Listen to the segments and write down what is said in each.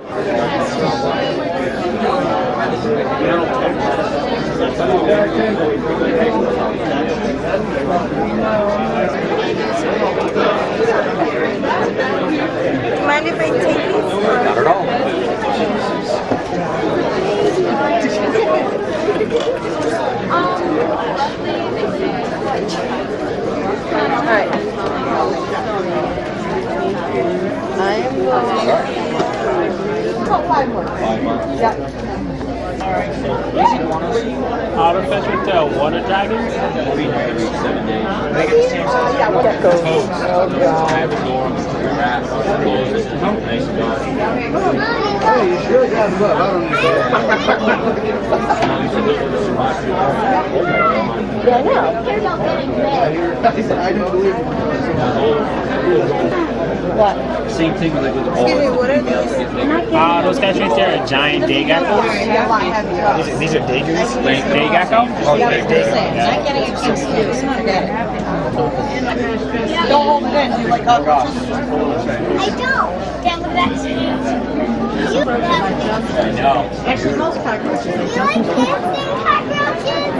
Mind if I take these? Not at all. Alright. I'm going. Five more. Yeah. Artificial water dragons? Geckos. Oh god. Yeah, I know. What? Same thing with Excuse me, what are these? Those guys right there are giant day geckos. These are daygers? Day gecko? Okay, not getting excuse. Don't hold it in. You like cockroaches? I don't. Then that's you. I know. Actually, most cockroaches. You like dancing cockroaches?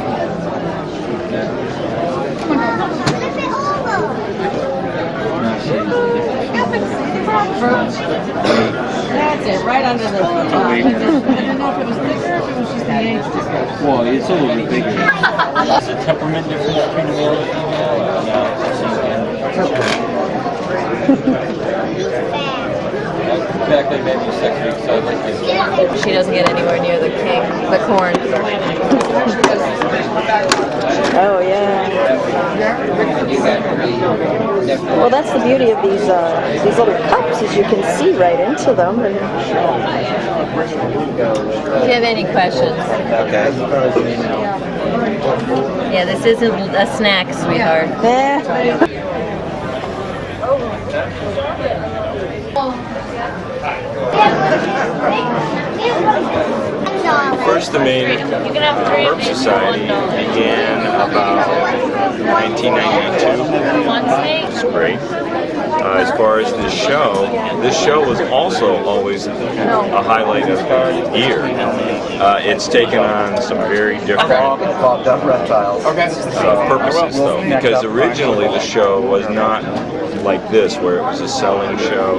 Flip it over. That's it, right under the top. I didn't know if it was thicker or if it was just the age difference. Well, it's a little bit bigger. Is the temperament difference between the male and the female? Back then, maybe 6 weeks old. She doesn't get anywhere near the king, the corn. Oh yeah. Well, that's the beauty of these little cups, is you can see right into them. And... Do you have any questions? Okay. Yeah, this isn't a snack, sweetheart. First, the Maine Herp Society began about 1992. It's great. As far as this show was also always a highlight of the year. It's taken on some very different purposes, though, because originally the show was not like this, where it was a selling show,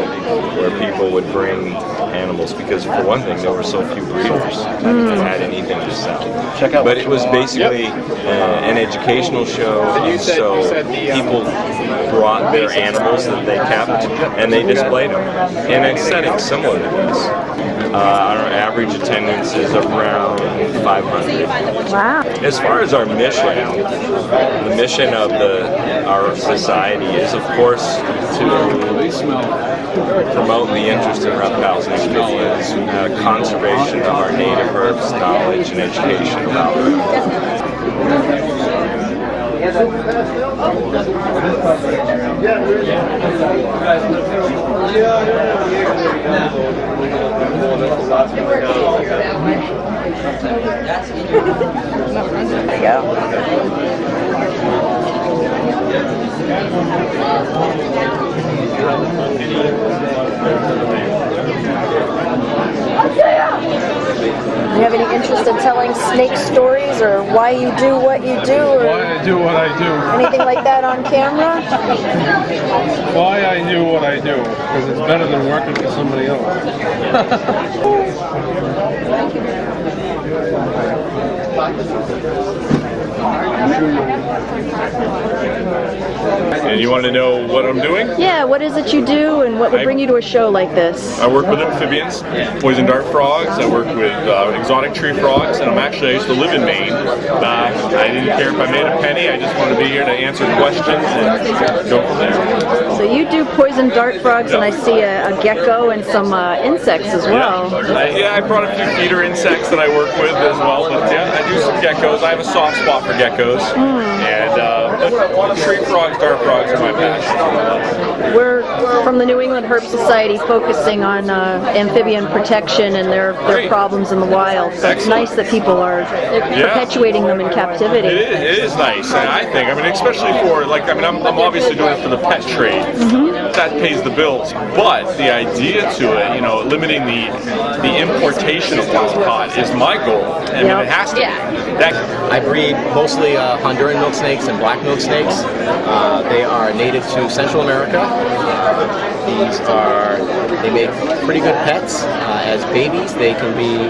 where people would bring animals, because for one thing, there were so few breeders that had anything to sell. But it was basically an educational show, so people brought their animals that they kept, and they displayed them in a setting similar to this. Our average attendance is around 500. Wow. As far as our mission, the mission of our society is, of course, to promote the interest in reptiles and amphibians, conservation of our native herbs, knowledge and education about them. There you go. Do you have any interest in telling snake stories, or why you do what you do, or why I do what I do? Anything like that on camera? Why I do what I do, because it's better than working for somebody else. And you want to know what I'm doing? Yeah, what is it you do, and what would bring you to a show like this? I work with amphibians, poison dart frogs. I work with exotic tree frogs, and I used to live in Maine. I didn't care if I made a penny. I just wanted to be here to answer questions and go from there. So you do poison dart frogs, and I see a gecko and some insects as well. Yeah, I brought a few feeder insects that I work with as well. But yeah, I do some geckos. I have a soft spot for geckos, and tree frogs, dart frogs are my passion. We're from the New England Herp Society, focusing on amphibian protection and their problems in the wild. So it's nice that people are perpetuating them in captivity. It is nice, I think. I mean, especially for I'm obviously doing it for the pet trade, that pays the bills, but the idea to it, you know, limiting the importation of wild caught is my goal. I mean, it has to be. I breed mostly Honduran milk snakes and black milk snakes. They are native to Central America. They make pretty good pets. As babies, they can be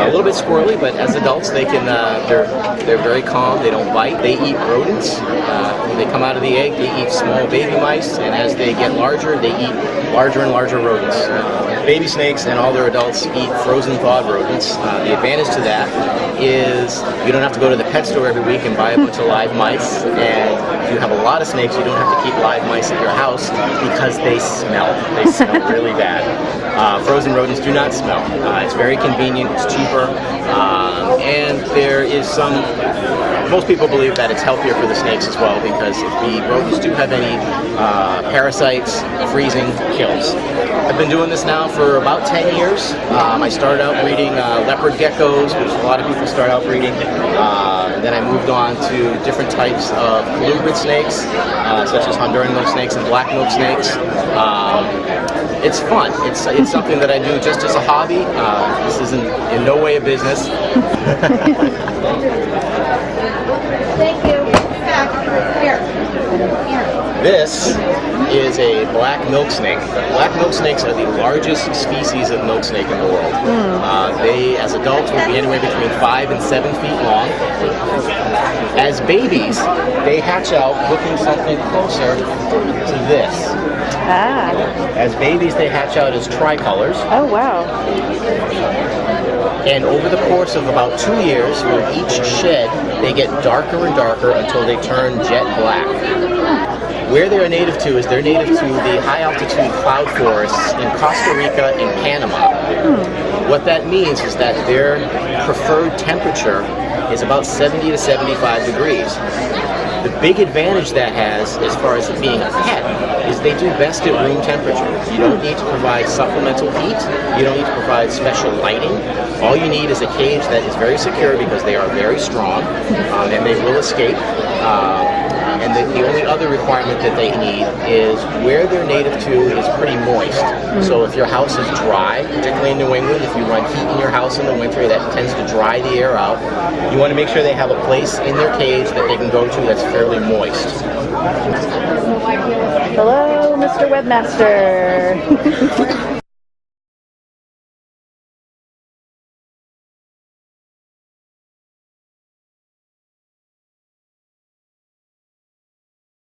a little bit squirrely, but as adults, they're very calm. They don't bite. They eat rodents. When they come out of the egg, they eat small baby mice, and as they get larger, they eat larger and larger rodents. Baby snakes and all their adults eat frozen thawed rodents. The advantage to that is you don't have to go to the pet store every week and buy a bunch of live mice, and if you have a lot of snakes, you don't have to keep live mice at your house because they smell. They smell really bad. Frozen rodents do not smell. It's very convenient, it's cheaper, and there is most people believe that it's healthier for the snakes as well, because if the rodents do have any parasites, freezing kills. I've been doing this now for about 10 years. I started out breeding leopard geckos, which a lot of people start out breeding. Then I moved on to different types of colubrid snakes, such as Honduran milk snakes and black milk snakes. It's fun. It's something that I do just as a hobby. This isn't in no way a business. Thank you. Here. This is a black milk snake. Black milk snakes are the largest species of milk snake in the world. They, as adults, will be anywhere between 5 and 7 feet long. As babies, they hatch out looking something closer to this. Ah. As babies, they hatch out as tricolors. Oh, wow. And over the course of about 2 years, with each shed, they get darker and darker until they turn jet black. Where they're native to is they're native to the high altitude cloud forests in Costa Rica and Panama. What that means is that their preferred temperature is about 70 to 75 degrees. The big advantage that has, as far as it being a pet, is they do best at room temperature. You don't need to provide supplemental heat. You don't need to provide special lighting. All you need is a cage that is very secure because they are very strong and they will escape. And the only other requirement that they need is where they're native to is pretty moist. So if your house is dry, particularly in New England, if you run heat in your house in the winter, that tends to dry the air out. You want to make sure they have a place in their cage that they can go to that's fairly moist. Hello, Mr. Webmaster.